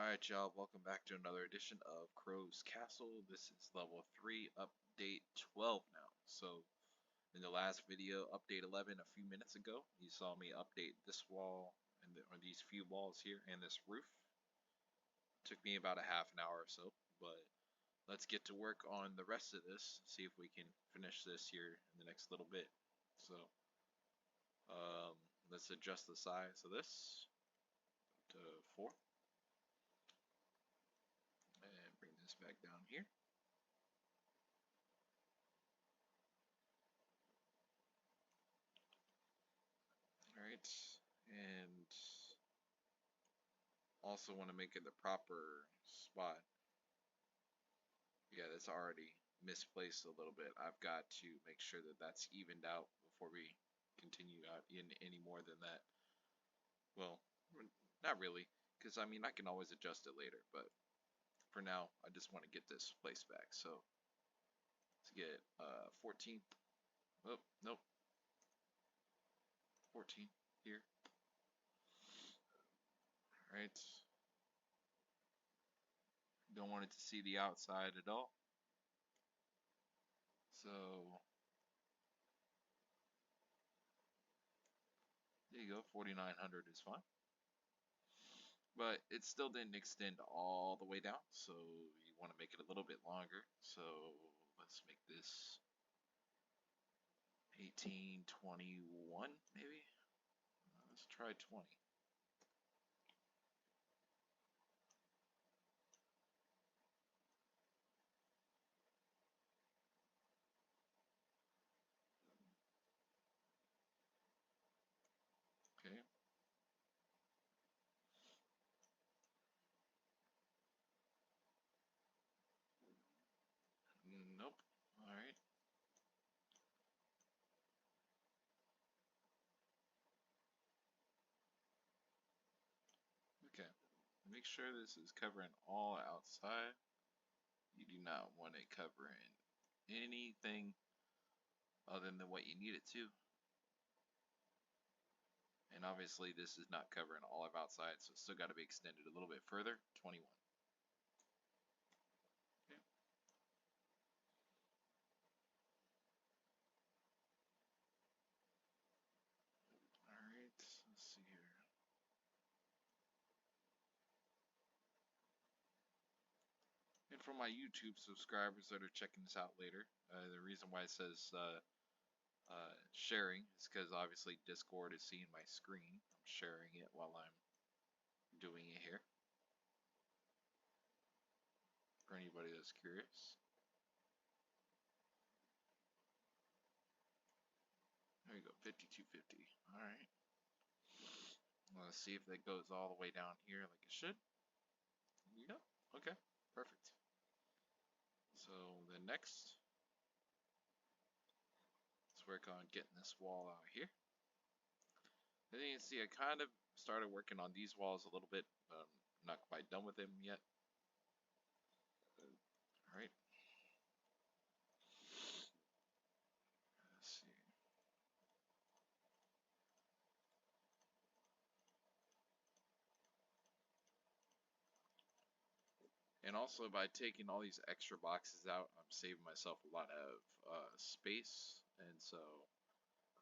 Alright y'all, welcome back to another edition of Krows Castle. This is level 3, update 12 now. So, in the last video, update 11 a few minutes ago, you saw me update this wall, or these few walls here, and this roof. Took me about a half an hour or so, but let's get to work on the rest of this, see if we can finish this here in the next little bit. So, let's adjust the size of this to 4. And bring this back down here. Alright, and also want to make it the proper spot. Yeah, that's already misplaced a little bit. I've got to make sure that that's evened out before we continue out in any more than that. Well, not really, because I mean I can always adjust it later, but for now I just want to get this place back. So let's get 14. Oh, nope. 14 here. Alright. Don't want it to see the outside at all. So there you go, 4900 is fine. But it still didn't extend all the way down, so you want to make it a little bit longer. So let's make this 1821 maybe. Let's try 20. Okay. Nope. All right. Okay. Make sure this is covering all outside. You do not want it covering anything other than what you need it to. And obviously this is not covering all of outside, so it's still got to be extended a little bit further. 21. Okay. Alright, let's see here. And for my YouTube subscribers that are checking this out later, the reason why it says sharing is because obviously Discord is seeing my screen. I'm sharing it while I'm doing it here. For anybody that's curious. There you go, 5250. Alright. Let's see if that goes all the way down here like it should. There you go. Okay, perfect. So then next, let's work on getting this wall out here. As you can see, I kind of started working on these walls a little bit. Not quite done with them yet. Alright. Let's see. And also by taking all these extra boxes out, I'm saving myself a lot of space. And so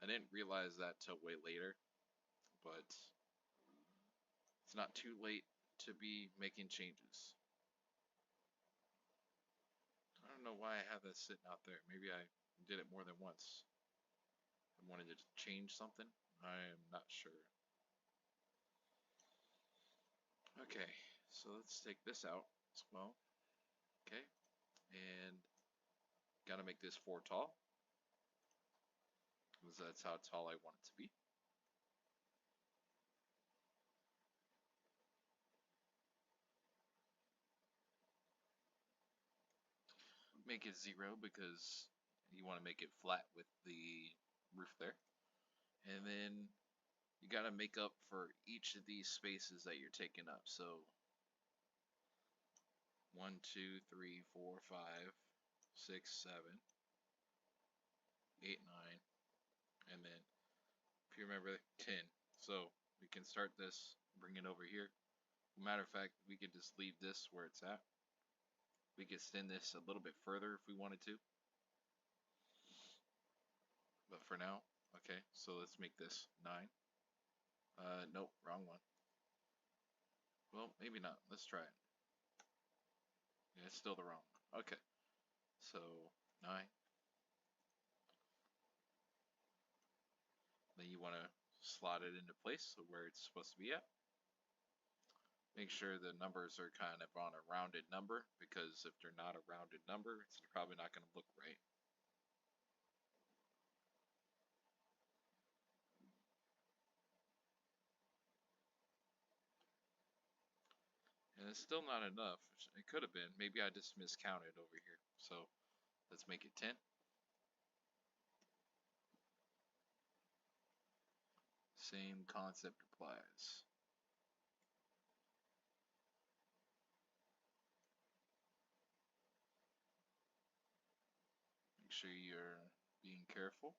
I didn't realize that till way later. But it's not too late to be making changes. I don't know why I have that sitting out there. Maybe I did it more than once. I wanted to change something. I am not sure. Okay, so let's take this out as well. Okay, and gotta make this 4 tall, because that's how tall I want it to be. Make it 0 because you want to make it flat with the roof there. And then you got to make up for each of these spaces that you're taking up. So 1, 2, 3, 4, 5, 6, 7, 8, 9, and then if you remember 10. So we can start this, bring it over here, Matter of fact, we could just leave this where it's at. We could extend this a little bit further if we wanted to. But for now, okay, so let's make this 9. Nope, wrong one. Well, maybe not. Let's try it. Yeah, it's still the wrong one. Okay, so 9. Then you want to slot it into place where it's supposed to be at. Make sure the numbers are kind of on a rounded number, because if they're not a rounded number, it's probably not going to look right. And it's still not enough. It could have been. Maybe I just miscounted over here. So let's make it 10. Same concept applies. Make sure you're being careful.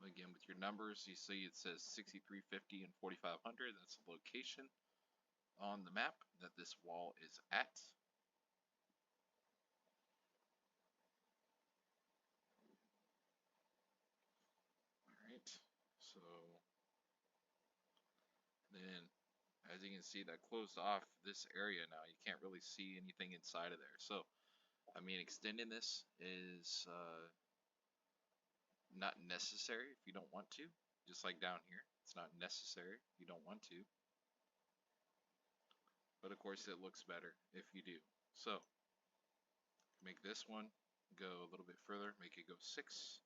Again, with your numbers, you see it says 6350 and 4500. That's the location on the map that this wall is at. Alright, so then as you can see, that closed off this area now. You can't really see anything inside of there. So, I mean, extending this is not necessary if you don't want to. Just like down here, it's not necessary if you don't want to. But of course, it looks better if you do. So, make this one go a little bit further. Make it go 6.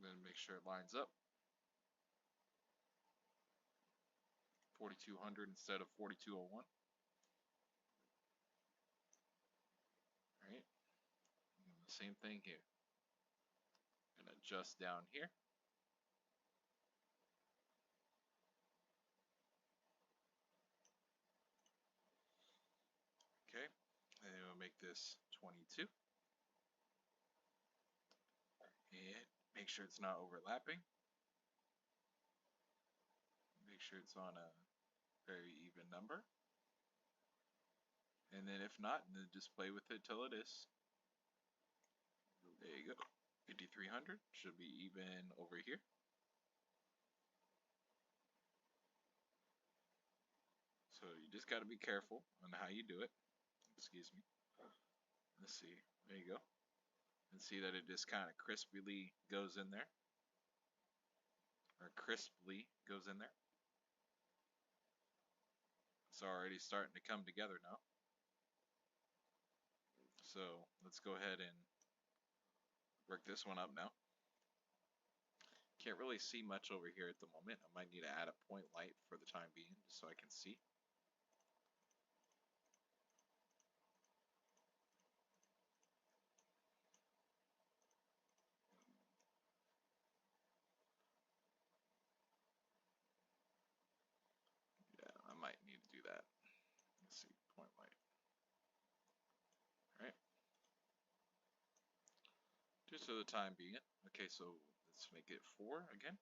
Then make sure it lines up. 4200 instead of 4201. Alright, the same thing here. And adjust down here. Okay, and we'll make this 22. And make sure it's not overlapping. Make sure it's on a very even number. And then if not, then just play with it till it is. There you go. 5300 should be even over here. So you just got to be careful on how you do it. Excuse me. Let's see. There you go. And see that it just kind of crisply goes in there. Or crisply goes in there. It's already starting to come together now. So let's go ahead and work this one up now. Can't really see much over here at the moment. I might need to add a point light for the time being, just so I can see. Yeah, I might need to do that. Let's see, point light. Alright. Just for the time being. Okay, so let's make it 4 again.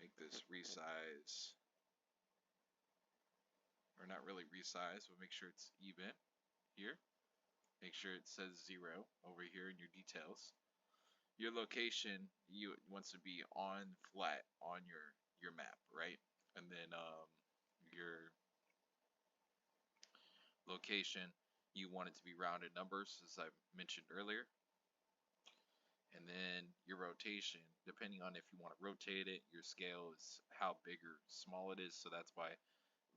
Make this resize. Or not really resize, but make sure it's even here. Make sure it says 0 over here in your details. Your location wants to be on flat on your map, right? And then your location, you want it to be rounded numbers, as I mentioned earlier. And then your rotation, depending on if you want to rotate it, your scale is how big or small it is. So that's why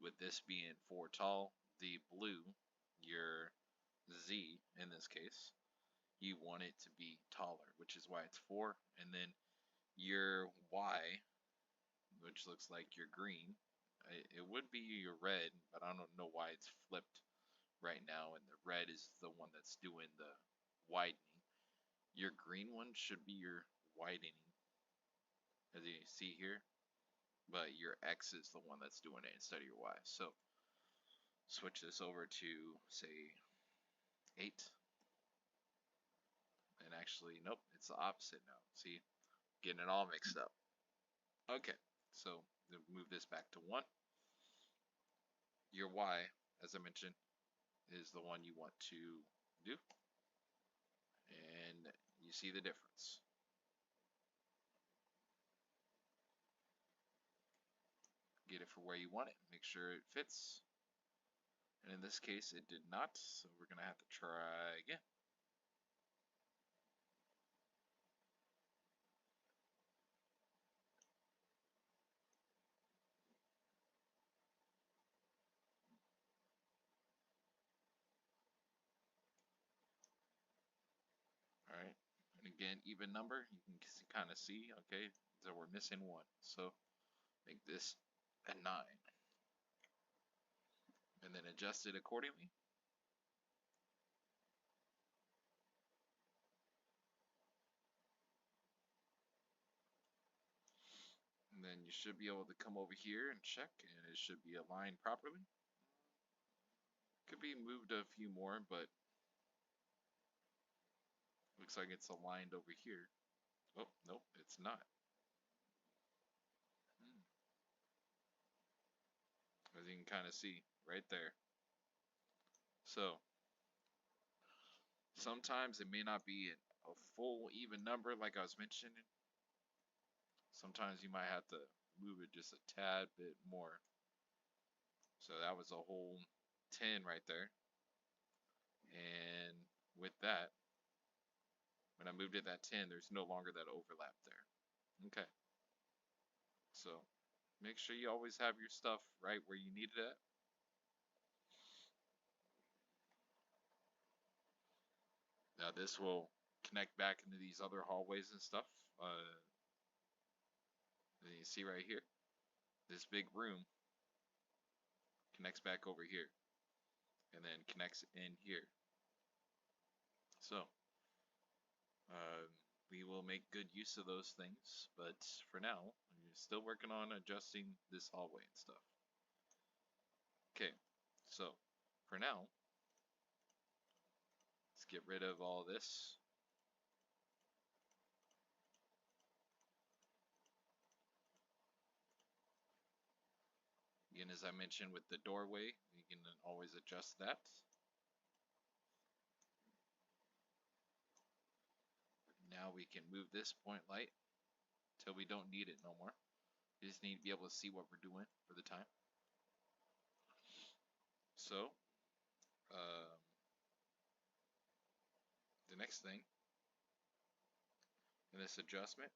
with this being 4 tall, the blue, your Z in this case, you want it to be taller, which is why it's 4. And then your Y, which looks like your green, it would be your red, but I don't know why it's flipped right now, and the red is the one that's doing the widening. Your green one should be your widening, as you see here, but your X is the one that's doing it instead of your Y. So switch this over to, say, 8. actually, nope, it's the opposite now. See, getting it all mixed up. Okay, so move this back to 1. Your Y, as I mentioned, is the one you want to do, and you see the difference. Get it for where you want it, make sure it fits, and in this case it did not, so we're gonna have to try again. Alright, and again, even number, you can kind of see, okay, so we're missing 1, so make this a 9, and then adjust it accordingly. And then you should be able to come over here and check, and it should be aligned properly. Could be moved a few more, but looks like it's aligned over here. Oh, nope, it's not. As you can kind of see right there. So sometimes it may not be a full even number like I was mentioning. Sometimes you might have to move it just a tad bit more. So that was a whole 10 right there. And with that, when I moved it that 10, there's no longer that overlap there. Okay. So make sure you always have your stuff right where you need it at. Now this will connect back into these other hallways and stuff. And you see right here, this big room connects back over here, and then connects in here. So uh, we will make good use of those things, but for now, we're still working on adjusting this hallway and stuff. Okay, so for now, let's get rid of all this. Again, as I mentioned with the doorway, we can always adjust that. Now we can move this point light until we don't need it no more. We just need to be able to see what we're doing for the time. So, the next thing in this adjustment,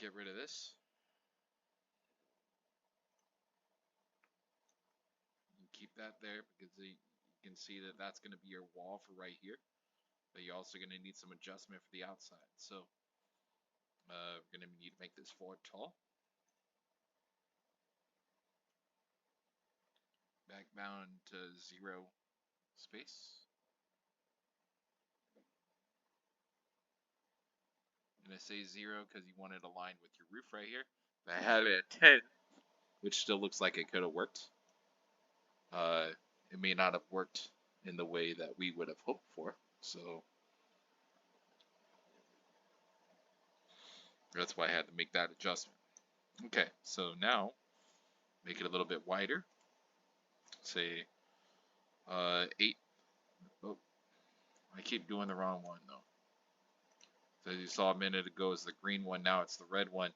get rid of this. You keep that there because you can see that that's going to be your wall for right here. But you're also going to need some adjustment for the outside. So we're going to need to make this floor tall. Back down to 0 space. I'm going to say 0 because you want it aligned with your roof right here. I had it at 10, which still looks like it could have worked. Uh, it may not have worked in the way that we would have hoped for. So that's why I had to make that adjustment. Okay, so now make it a little bit wider. Say 8. Oh, I keep doing the wrong one though. So as you saw a minute ago is the green one, now it's the red one.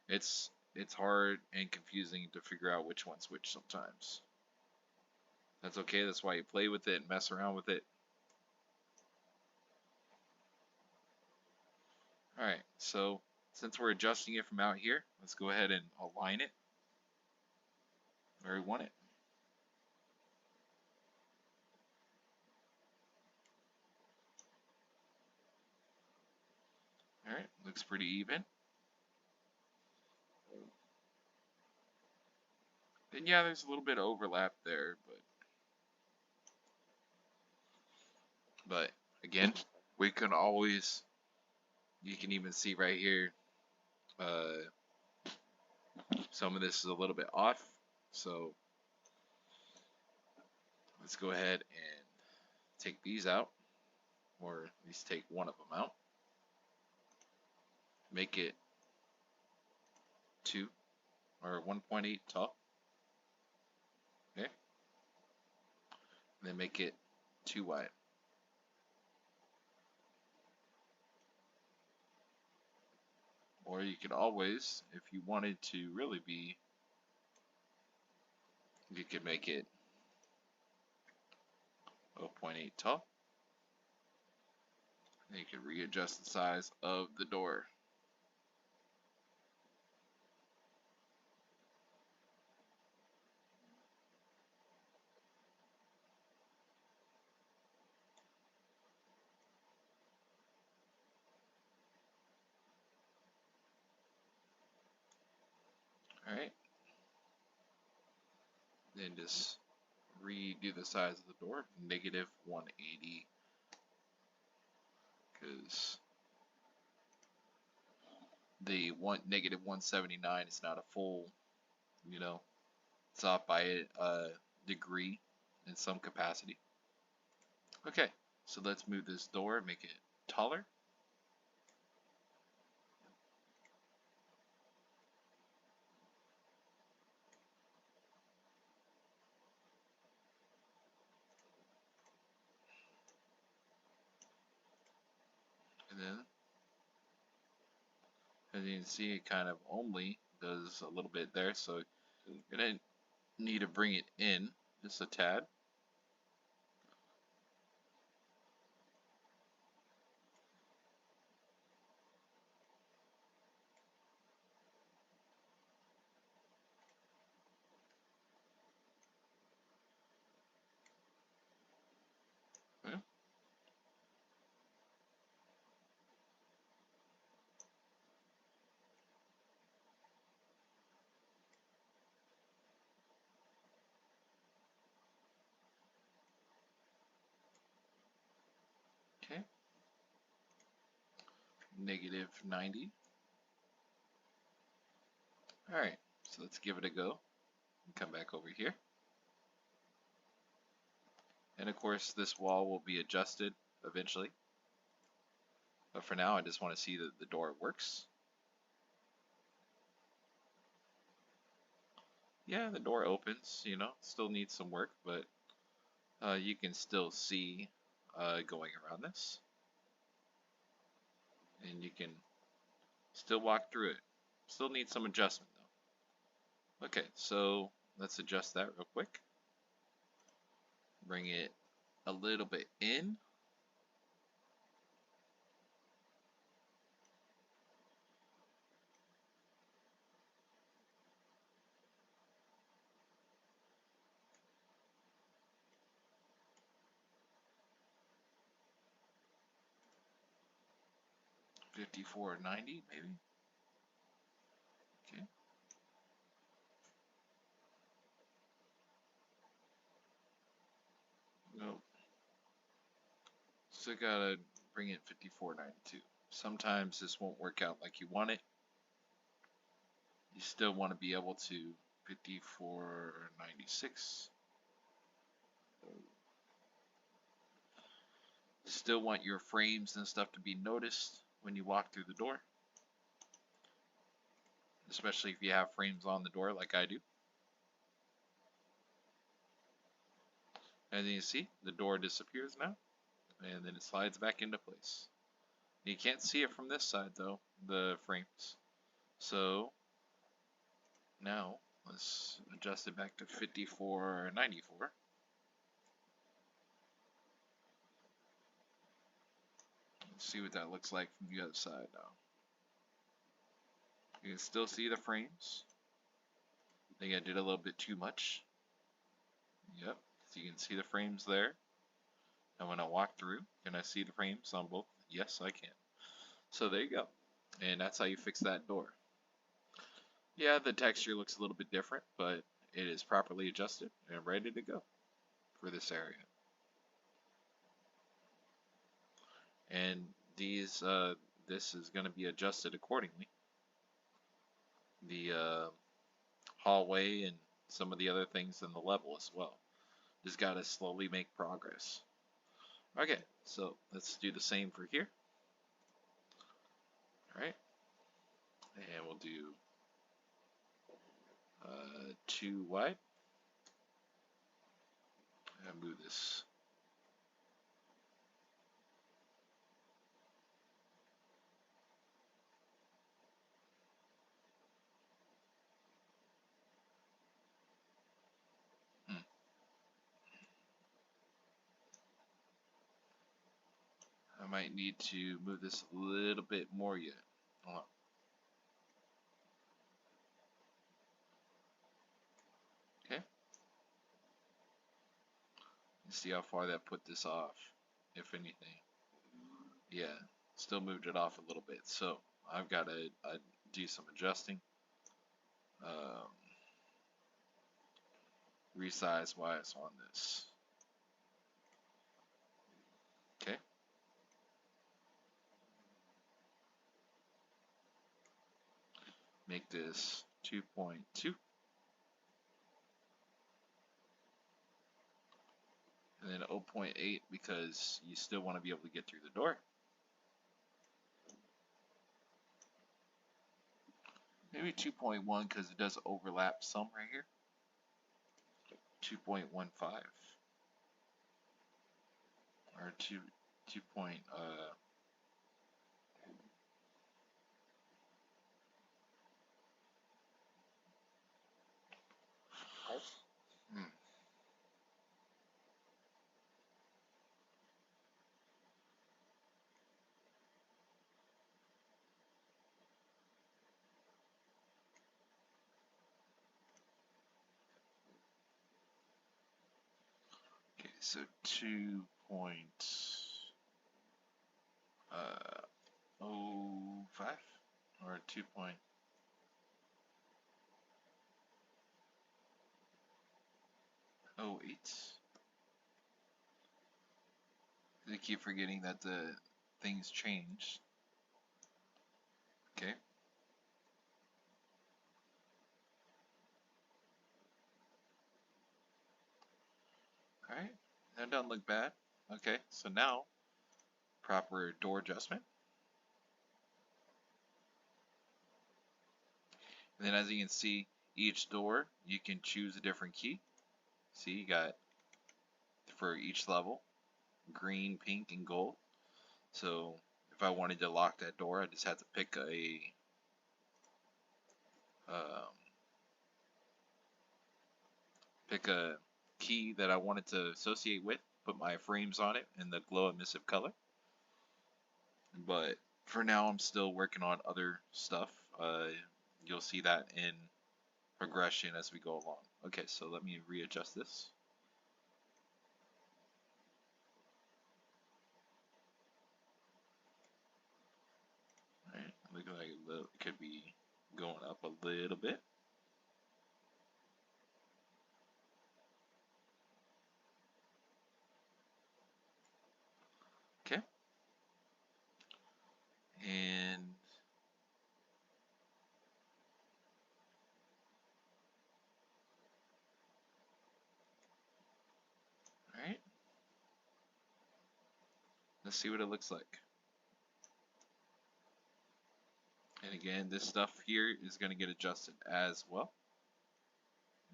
It's hard and confusing to figure out which one's which sometimes. That's okay, that's why you play with it and mess around with it. Alright, so since we're adjusting it from out here, let's go ahead and align it where we want it. Alright, looks pretty even. And yeah, there's a little bit of overlap there, but again, we can always, you can even see right here, some of this is a little bit off, so let's go ahead and take these out. or at least take one of them out. Make it 2 or 1.8 tall. Okay. And then make it 2 wide. Or you could always, if you wanted to really be, you could make it 0.8 tall. And you can readjust the size of the door. Alright. Then just redo the size of the door, negative 180, because the negative 179 is not a full, you know, it's off by a degree in some capacity. Okay, so let's move this door, make it taller. And then, as you can see, it kind of only does a little bit there, so you're going to need to bring it in just a tad. Okay. Okay. Negative 90. Alright, so let's give it a go. Come back over here. And of course, this wall will be adjusted eventually. But for now, I just want to see that the door works. Yeah, the door opens, you know, still needs some work, but you can still see going around this. And you can still walk through it. Still needs some adjustment though. Okay, so let's adjust that real quick. Bring it a little bit in. $54.90 maybe. Okay. No. Still gotta bring it $54.92. Sometimes this won't work out like you want it. You still want to be able to $54.96. Still want your frames and stuff to be noticed when you walk through the door, especially if you have frames on the door like I do. And then you see the door disappears now, and then it slides back into place. You can't see it from this side though, the frames. So now let's adjust it back to $54.94. Let's see what that looks like from the other side now. You can still see the frames. I think I did a little bit too much. Yep, so you can see the frames there. And when I walk through, can I see the frames on both? Yes, I can. So there you go. And that's how you fix that door. Yeah, the texture looks a little bit different, but it is properly adjusted and ready to go for this area. And this is going to be adjusted accordingly. The hallway and some of the other things in the level as well. Just got to slowly make progress. Okay, so let's do the same for here. All right, and we'll do 2 wide and move this. Hmm. I might need to move this a little bit more yet. Hold on. Okay, let's see how far that put this off, if anything. Yeah, still moved it off a little bit. So I've got to do some adjusting. Um, Resize wise on this. Okay, make this 2.2, and then 0.8 because you still want to be able to get through the door. Maybe 2.1 because it does overlap some right here. 2.15 or 2 point. Hmm. Okay, so 2.05 or 2.08. I keep forgetting that the things change. Okay. All right. That doesn't look bad. Okay. So now proper door adjustment. And then as you can see, each door you can choose a different key. See, you got for each level green, pink, and gold. So if I wanted to lock that door, I just had to um, pick a key that I wanted to associate with, put my frames on it in the glow emissive color. But for now, I'm still working on other stuff. You'll see that in progression as we go along. Okay, so let me readjust this. Alright, looking like it could be going up a little bit. Okay. And alright, let's see what it looks like. And again, this stuff here is going to get adjusted as well.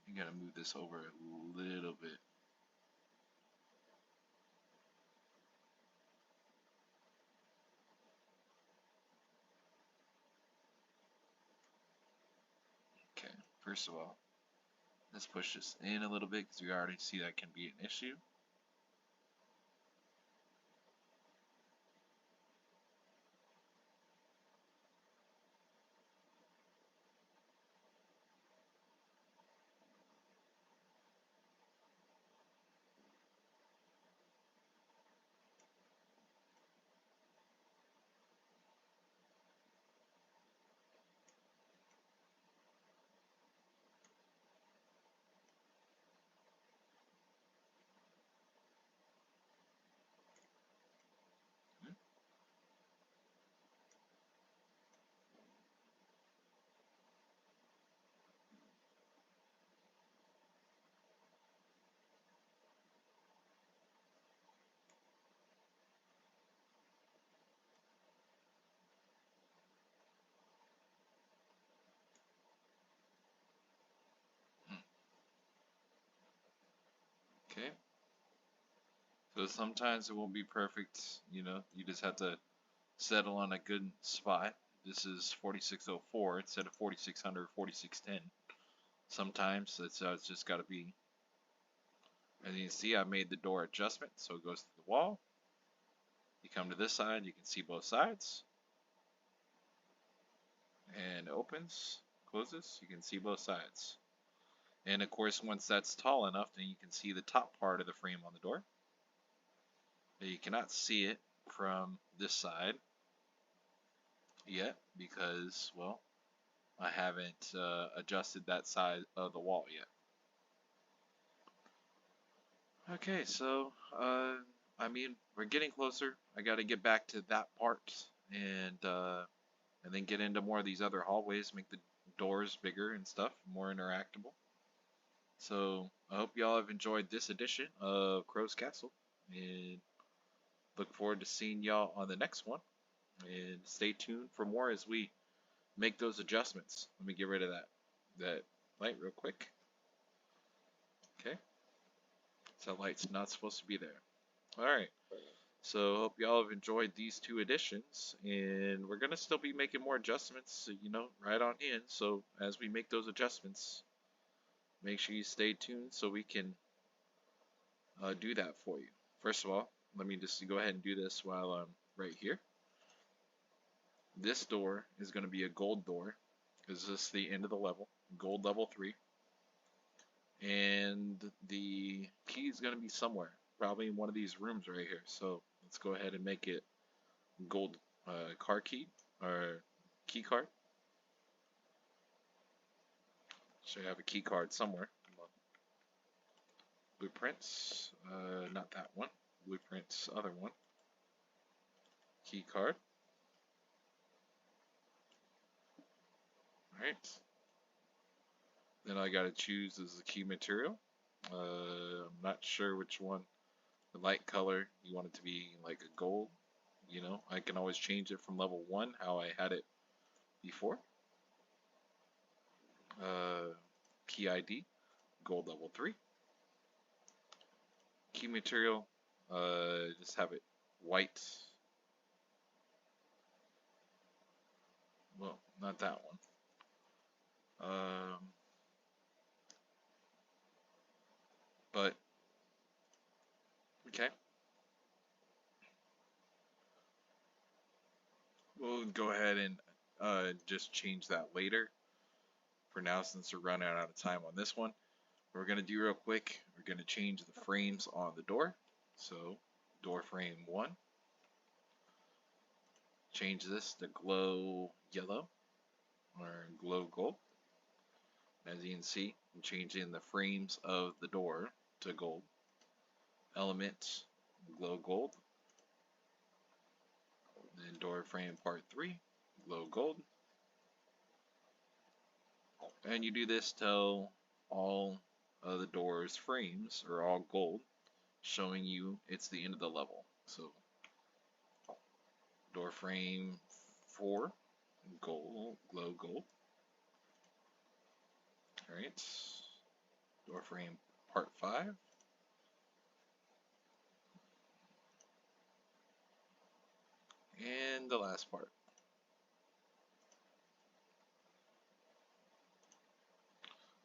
I'm going to move this over a little bit. Okay, first of all, let's push this in a little bit because we already see that can be an issue. Okay. So sometimes it won't be perfect, you know, you just have to settle on a good spot. This is 4604 instead of 4600, 4610. Sometimes it's just got to be. As you can see, I made the door adjustment, so it goes to the wall. You come to this side, you can see both sides, and it opens, closes. You can see both sides. And of course, once that's tall enough, then you can see the top part of the frame on the door. But you cannot see it from this side yet because, well, I haven't adjusted that side of the wall yet. Okay, so I mean, we're getting closer. I got to get back to that part and then get into more of these other hallways, make the doors bigger and stuff, more interactable. So I hope y'all have enjoyed this edition of Crow's Castle, and look forward to seeing y'all on the next one. And stay tuned for more as we make those adjustments. Let me get rid of that light real quick. Okay, so that light's not supposed to be there. All right. So hope y'all have enjoyed these two editions, and we're gonna still be making more adjustments, you know, right on in. So as we make those adjustments, make sure you stay tuned so we can do that for you. First of all, let me just go ahead and do this while I'm right here. This door is going to be a gold door. Is this the end of the level? Gold level 3. And the key is going to be somewhere, probably in one of these rooms right here. So let's go ahead and make it gold car key or key card. So you have a key card somewhere. Blueprints, not that one. Blueprints, other one. Key card. Alright. Then I gotta choose as the key material. I'm not sure which one. The light color, you want it to be like a gold. You know, I can always change it from level 1, how I had it before. Key ID, gold level 3. Key material, just have it white. Well, not that one. But okay, we'll go ahead and just change that later. For now, since we're running out of time on this one, what we're gonna do real quick, we're gonna change the frames on the door. So, door frame 1. Change this to glow yellow or glow gold. As you can see, I'm changing the frames of the door to gold. Element, glow gold. Then door frame part 3, glow gold. And you do this till all of the door's frames are all gold, showing you it's the end of the level. So door frame 4, gold, glow gold. Alright, door frame part 5. And the last part.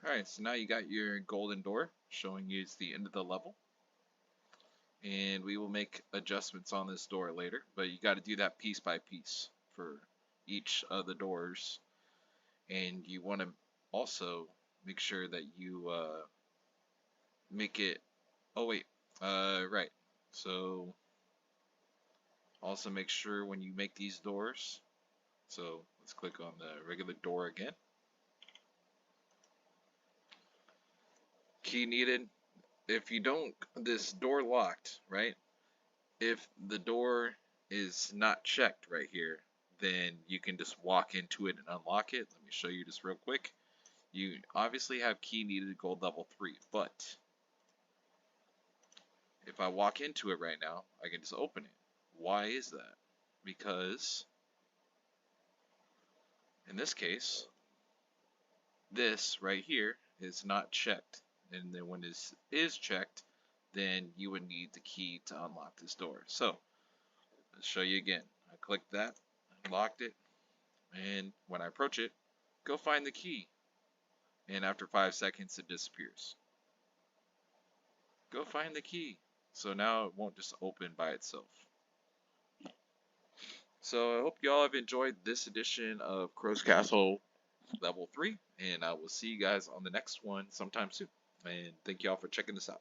Alright, so now you got your golden door showing you it's the end of the level. And we will make adjustments on this door later, but you got to do that piece by piece for each of the doors. And you want to also make sure that you make it. Oh, wait. Right. So also make sure when you make these doors. So let's click on the regular door again. Key needed. If you don't, this door locked, right? If the door is not checked right here, then you can just walk into it and unlock it. Let me show you just real quick. You obviously have key needed gold level 3, but if I walk into it right now, I can just open it. Why is that? Because in this case, this right here is not checked. And then when this is checked, then you would need the key to unlock this door. So let's show you again. I clicked that, unlocked it, and when I approach it, go find the key. And after 5 seconds, it disappears. Go find the key. So now it won't just open by itself. So I hope y'all have enjoyed this edition of Crow's Castle Level 3, and I will see you guys on the next one sometime soon. And thank y'all for checking this out.